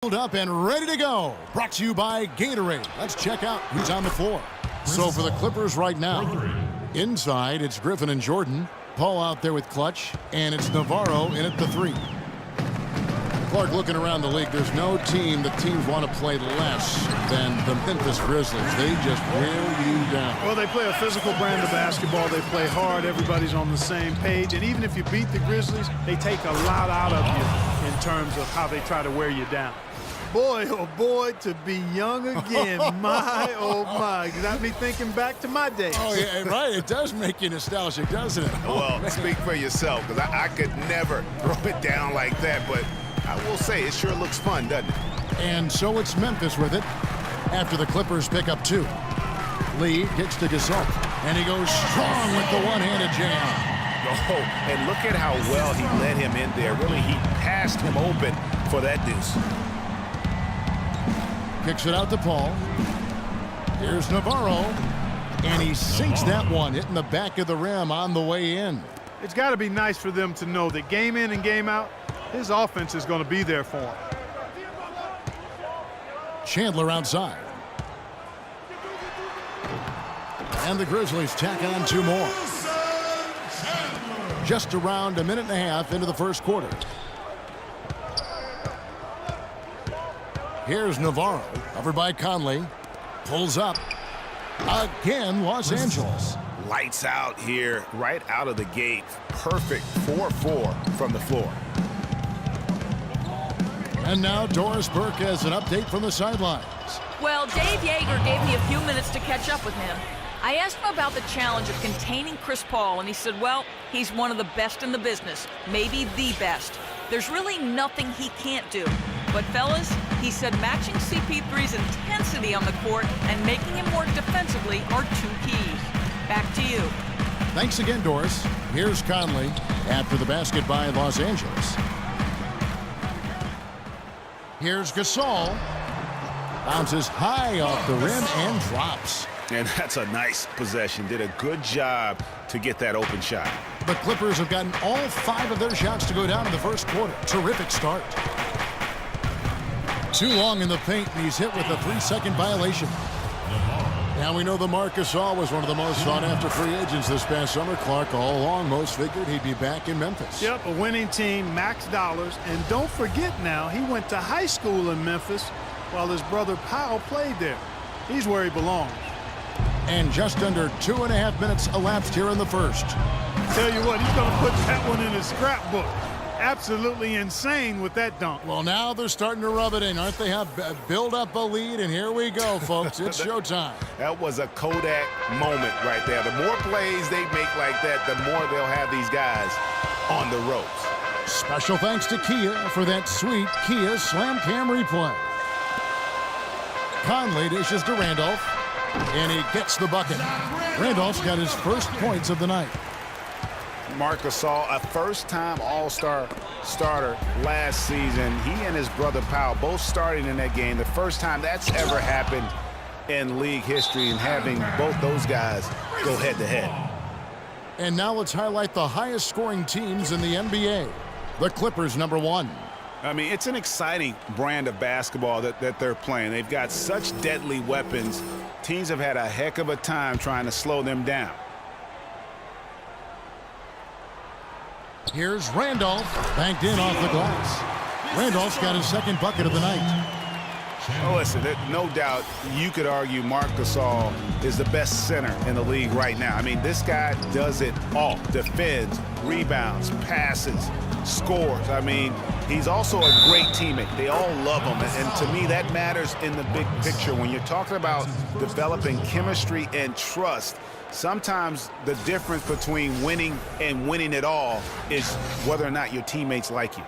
Up and ready to go. Brought to you by Gatorade. Let's check out who's on the floor. So for the Clippers right now, inside it's Griffin and Jordan. Paul out there with clutch, and it's Navarro in at the 3. Clark, looking around the league, there's no team that teams want to play less than the Memphis Grizzlies. They just wear you down. Well, they play a physical brand of basketball. They play hard. Everybody's on the same page. And even if you beat the Grizzlies, they take a lot out of you in terms of how they try to wear you down. Boy, oh boy, to be young again. My, oh my. Got me thinking back to my days. Oh, yeah, right. It does make you nostalgic, doesn't it? Well, speak for yourself, because I could never throw it down like that. But I will say, it sure looks fun, doesn't it? And so it's Memphis with it after the Clippers pick up 2. Lee kicks to Gasol, and he goes strong with the one-handed jam. Oh, and look at how well he led him in there. Really, he passed him open for that deuce. Kicks it out to Paul. Here's Navarro, and he sinks that one, hitting the back of the rim on the way in. It's got to be nice for them to know that game in and game out, his offense is going to be there for him. Chandler outside. And the Grizzlies tack on 2 more. Just around a minute and a half into the first quarter. Here's Navarro, covered by Conley. Pulls up. Again, Los Angeles. Lights out here, right out of the gate. Perfect 4-4 from the floor. And now Doris Burke has an update from the sidelines. Well, Dave Yeager gave me a few minutes to catch up with him. I asked him about the challenge of containing Chris Paul, and he said, well, he's one of the best in the business, maybe the best. There's really nothing he can't do. But, fellas, he said matching CP3's intensity on the court and making him work defensively are 2 keys. Back to you. Thanks again, Doris. Here's Conley after the basket by Los Angeles. Here's Gasol. Bounces high off the rim and drops. And that's a nice possession. Did a good job to get that open shot. The Clippers have gotten all 5 of their shots to go down in the first quarter. Terrific start. Too long in the paint, and he's hit with a 3-second violation. Now we know the Marc Gasol was one of the most sought-after free agents this past summer. Clark, all along, most figured he'd be back in Memphis. Yep, a winning team, max dollars. And don't forget now, he went to high school in Memphis while his brother Powell played there. He's where he belongs. And just under 2.5 minutes elapsed here in the first. Tell you what, he's going to put that one in his scrapbook. Absolutely insane with that dunk. Well, now they're starting to rub it in, aren't they? Have build up a lead, and here we go, folks. It's showtime. That was a Kodak moment right there. The more plays they make like that, the more they'll have these guys on the ropes. Special thanks to Kia for that sweet Kia Slam Cam replay. Conley dishes to Randolph, and he gets the bucket. Randolph's got his first points of the night. Marc Gasol, a first-time All-Star starter last season. He and his brother Powell both starting in that game. The first time that's ever happened in league history, and having both those guys go head-to-head. And now let's highlight the highest-scoring teams in the NBA. The Clippers, number 1. I mean, it's an exciting brand of basketball that they're playing. They've got such deadly weapons. Teams have had a heck of a time trying to slow them down. Here's Randolph, banked in off the glass. Randolph's got his second bucket of the night. Oh, listen, no doubt you could argue Marc Gasol is the best center in the league right now. I mean, this guy does it all. Defends, rebounds, passes, scores. I mean, he's also a great teammate. They all love him. And to me, that matters in the big picture. When you're talking about developing chemistry and trust, sometimes the difference between winning and winning it all is whether or not your teammates like you.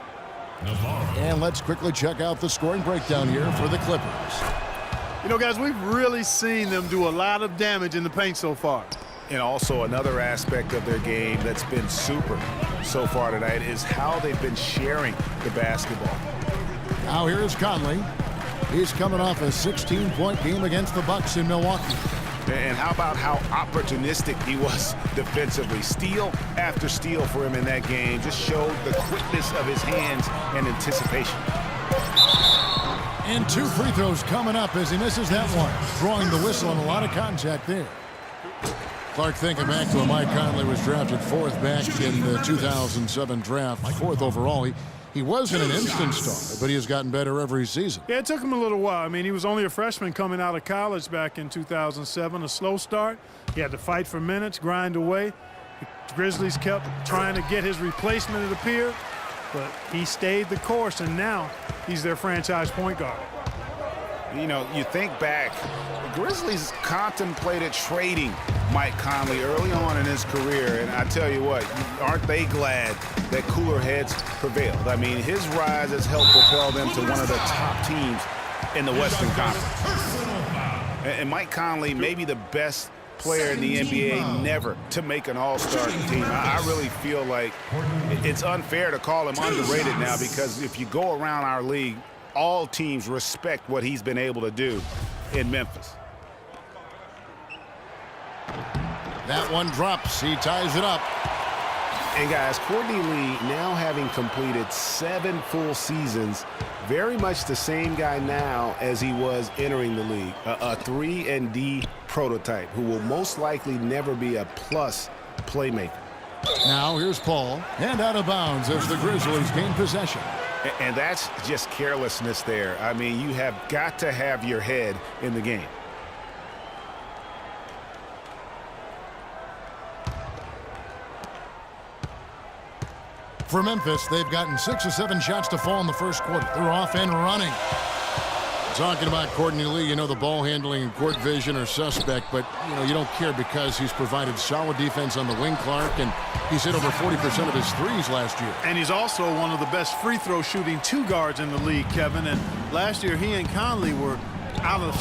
And let's quickly check out the scoring breakdown here for the Clippers. You know, guys, we've really seen them do a lot of damage in the paint so far. And also another aspect of their game that's been super so far tonight is how they've been sharing the basketball. Now here's Conley. He's coming off a 16-point game against the Bucks in Milwaukee. And how about how opportunistic he was defensively? Steal after steal for him in that game just showed the quickness of his hands and anticipation. And 2 free throws coming up as he misses that one. Drawing the whistle and a lot of contact there. Clark thinking back to when Mike Conley was drafted 4th back in the 2007 draft, 4th overall. He wasn't an instant star, but he has gotten better every season. Yeah, it took him a little while. I mean, he was only a freshman coming out of college back in 2007. A slow start. He had to fight for minutes, grind away. The Grizzlies kept trying to get his replacement, it appeared, but he stayed the course, and now he's their franchise point guard. You know, you think back, the Grizzlies contemplated trading Mike Conley early on in his career, and I tell you what, aren't they glad that cooler heads prevailed? I mean, his rise has helped propel them to one of the top teams in the Western Conference. And Mike Conley may be the best player in the NBA never to make an all-star team. I really feel like it's unfair to call him underrated now, because if you go around our league, all teams respect what he's been able to do in Memphis. That one drops. He ties it up. And guys, Courtney Lee, now having completed 7 full seasons, very much the same guy now as he was entering the league. A 3-and-D prototype who will most likely never be a plus playmaker. Now here's Paul, and out of bounds as the Grizzlies gain possession. And that's just carelessness there. I mean, you have got to have your head in the game. For Memphis, they've gotten 6 or 7 shots to fall in the first quarter. They're off and running. Talking about Courtney Lee, you know the ball handling and court vision are suspect, but you don't care because he's provided solid defense on the wing, Clark, and he's hit over 40% of his threes last year. And he's also one of the best free throw shooting 2 guards in the league, Kevin. And last year he and Conley were out of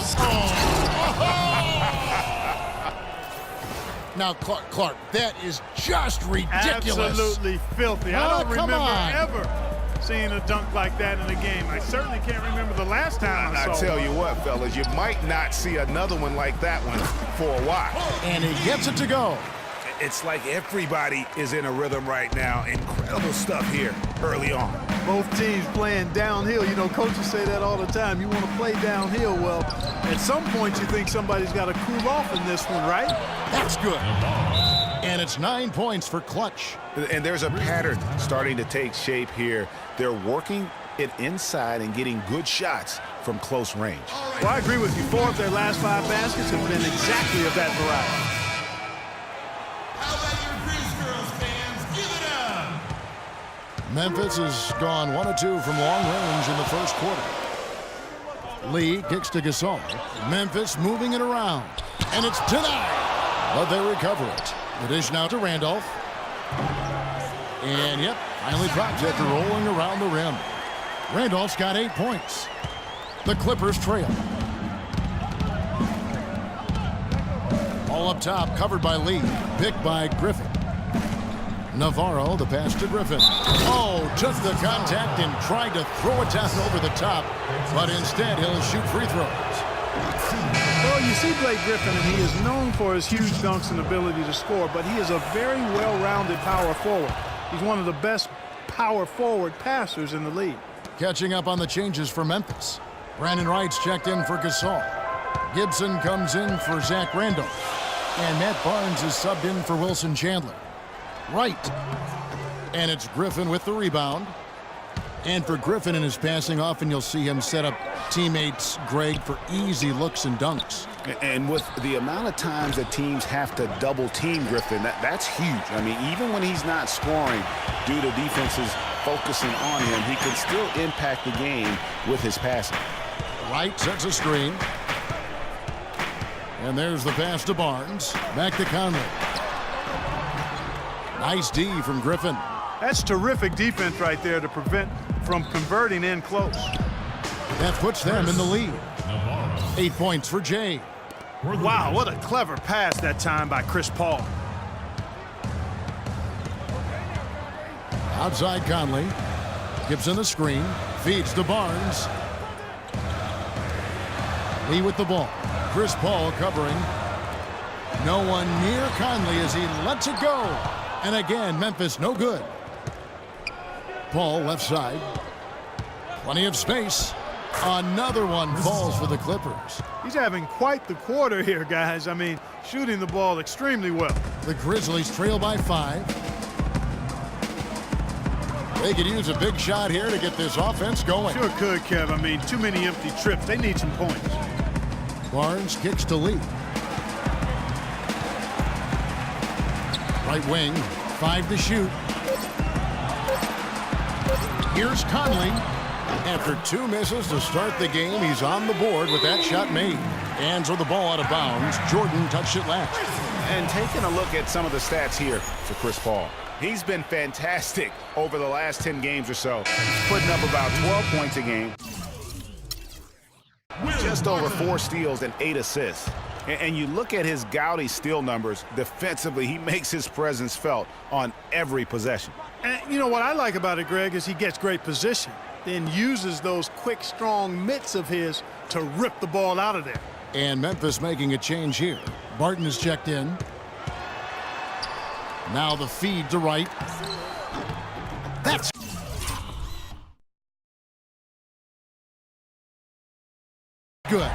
Now, Clark, that is just ridiculous. Absolutely filthy. I don't come remember on. ever seeing a dunk like that in a game. I certainly can't remember the last time I saw I tell one. you what, fellas, you might not see another one like that one for a while. And he gets it to go. It's like everybody is in a rhythm right now. Incredible stuff here early on. Both teams playing downhill. You know, coaches say that all the time. You want to play downhill. Well, at some point you think somebody's got to cool off in this one, right? That's good. And it's 9 points for Clutch. And there's a pattern starting to take shape here. They're working it inside and getting good shots from close range. Well, I agree with you. 4 of their last 5 baskets have been exactly of that variety. How about your Grizz Girls fans? Give it up! Memphis has gone 1 of 2 from long range in the first quarter. Lee kicks to Gasol. Memphis moving it around. And it's denied. But they recover it. The dish now to Randolph. And, yep, finally drops after rolling around the rim. Randolph's got 8 points. The Clippers trail. All up top, covered by Lee. Picked by Griffin. Navarro, the pass to Griffin. Oh, took the contact and tried to throw it down over the top. But instead, he'll shoot free throws. Well, you see Blake Griffin, and he is known for his huge dunks and ability to score, but he is a very well-rounded power forward. He's one of the best power forward passers in the league. Catching up on the changes for Memphis. Brandon Wright's checked in for Gasol. Gibson comes in for Zach Randolph. And Matt Barnes is subbed in for Wilson Chandler. Wright. And it's Griffin with the rebound. And for Griffin in his passing, often you'll see him set up teammates, Greg, for easy looks and dunks. And with the amount of times that teams have to double team Griffin, that's huge. I mean, even when he's not scoring due to defenses focusing on him, he can still impact the game with his passing. Wright sets a screen. And there's the pass to Barnes. Back to Conley. Nice D from Griffin. That's terrific defense right there to prevent from converting in close. That puts them in the lead. 8 points for Jay. Wow, what a clever pass that time by Chris Paul. Outside Conley. Gibson the screen. Feeds to Barnes. Lee with the ball. Chris Paul covering. No one near Conley as he lets it go. And again, Memphis no good. Paul left side. Plenty of space. Another one falls for the Clippers. He's having quite the quarter here, guys. I mean, shooting the ball extremely well. The Grizzlies trail by 5. They could use a big shot here to get this offense going. Sure could, Kev. I mean, too many empty trips. They need some points. Barnes kicks to Lee. Right wing, 5 to shoot. Here's Conley. After 2 misses to start the game, he's on the board with that shot made. Hands with the ball out of bounds. Jordan touched it last. And taking a look at some of the stats here for Chris Paul. He's been fantastic over the last 10 games or so. He's putting up about 12 points a game. Just over 4 steals and 8 assists. And you look at his gaudy steal numbers defensively, he makes his presence felt on every possession. And you know what I like about it, Greg, is he gets great position, then uses those quick, strong mitts of his to rip the ball out of there. And Memphis making a change here. Barton is checked in. Now the feed to Wright. That's good.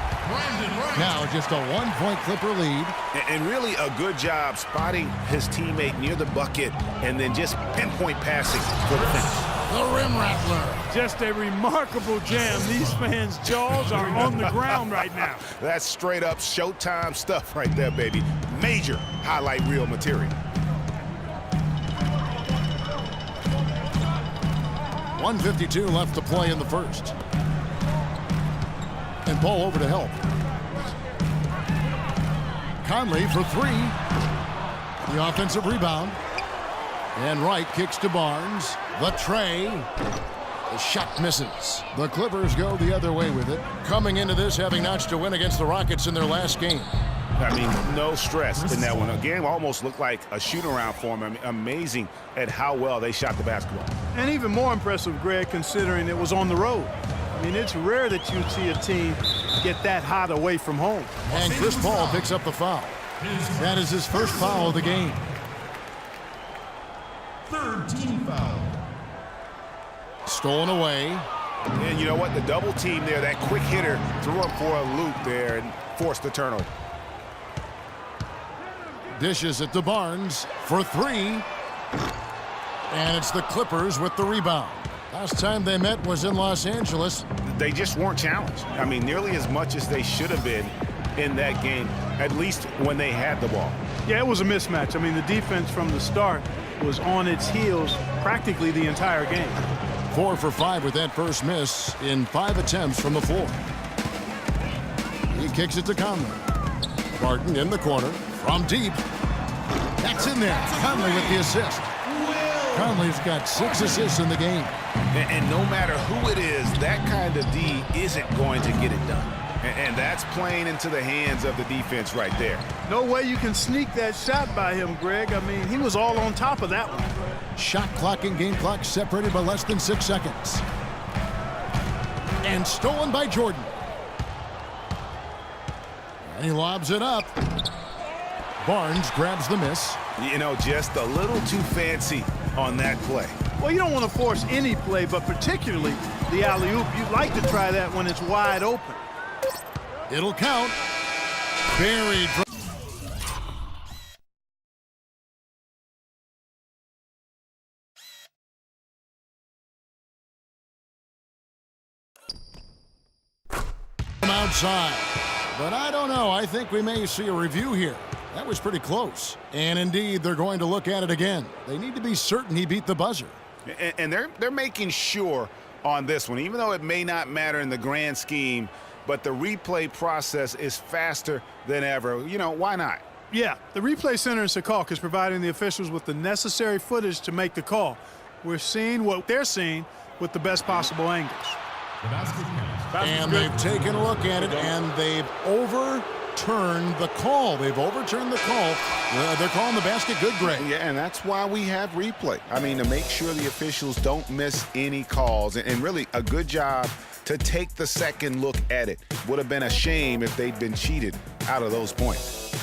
Now just a 1-point Clipper lead. And really a good job spotting his teammate near the bucket and then just pinpoint passing for the finish. The rim rattler. Just a remarkable jam. These fans' jaws are on the ground right now. That's straight up Showtime stuff right there, baby. Major highlight reel material. 1:52 left to play in the first. And Paul over to help. Conley for 3. The offensive rebound. And Wright kicks to Barnes. The tray. The shot misses. The Clippers go the other way with it. Coming into this having notched a win against the Rockets in their last game. I mean, no stress in that one. A game almost looked like a shoot-around for them. I mean, amazing at how well they shot the basketball. And even more impressive, Greg, considering it was on the road. I mean, it's rare that you'd see a team get that hot away from home. And Chris Paul picks up the foul. That is his first foul of the game. 3rd team foul. Stolen away. And you know what? The double team there, that quick hitter threw up for a loop there and forced the turnover. Dishes it to Barnes for 3. And it's the Clippers with the rebound. Last time they met was in Los Angeles. They just weren't challenged. I mean, nearly as much as they should have been in that game, at least when they had the ball. Yeah, it was a mismatch. I mean, the defense from the start was on its heels practically the entire game. 4 for 5 with that first miss in 5 attempts from the floor. He kicks it to Conley. Barton in the corner from deep. That's in there. Conley with the assist. Conley's got 6 assists in the game. And no matter who it is, that kind of D isn't going to get it done. And that's playing into the hands of the defense right there. No way you can sneak that shot by him, Greg. I mean, he was all on top of that one. Shot clock and game clock separated by less than 6 seconds. And stolen by Jordan. And he lobs it up. Barnes grabs the miss. You know, just a little too fancy on that play. Well, you don't want to force any play, but particularly the alley-oop. You'd like to try that when it's wide open. It'll count. Buried. From outside. But I don't know. I think we may see a review here. That was pretty close. And indeed, they're going to look at it again. They need to be certain he beat the buzzer. And they're making sure on this one, even though it may not matter in the grand scheme, but the replay process is faster than ever. You know, why not? Yeah, the replay center in Secaucus is providing the officials with the necessary footage to make the call. We're seeing what they're seeing with the best possible angles. And they've taken a look at it, and they've overturned the call. They've overturned the call. They're calling the basket good, Greg. Yeah, and that's why we have replay. I mean, to make sure the officials don't miss any calls. And really, a good job to take the second look at it. Would have been a shame if they'd been cheated out of those points.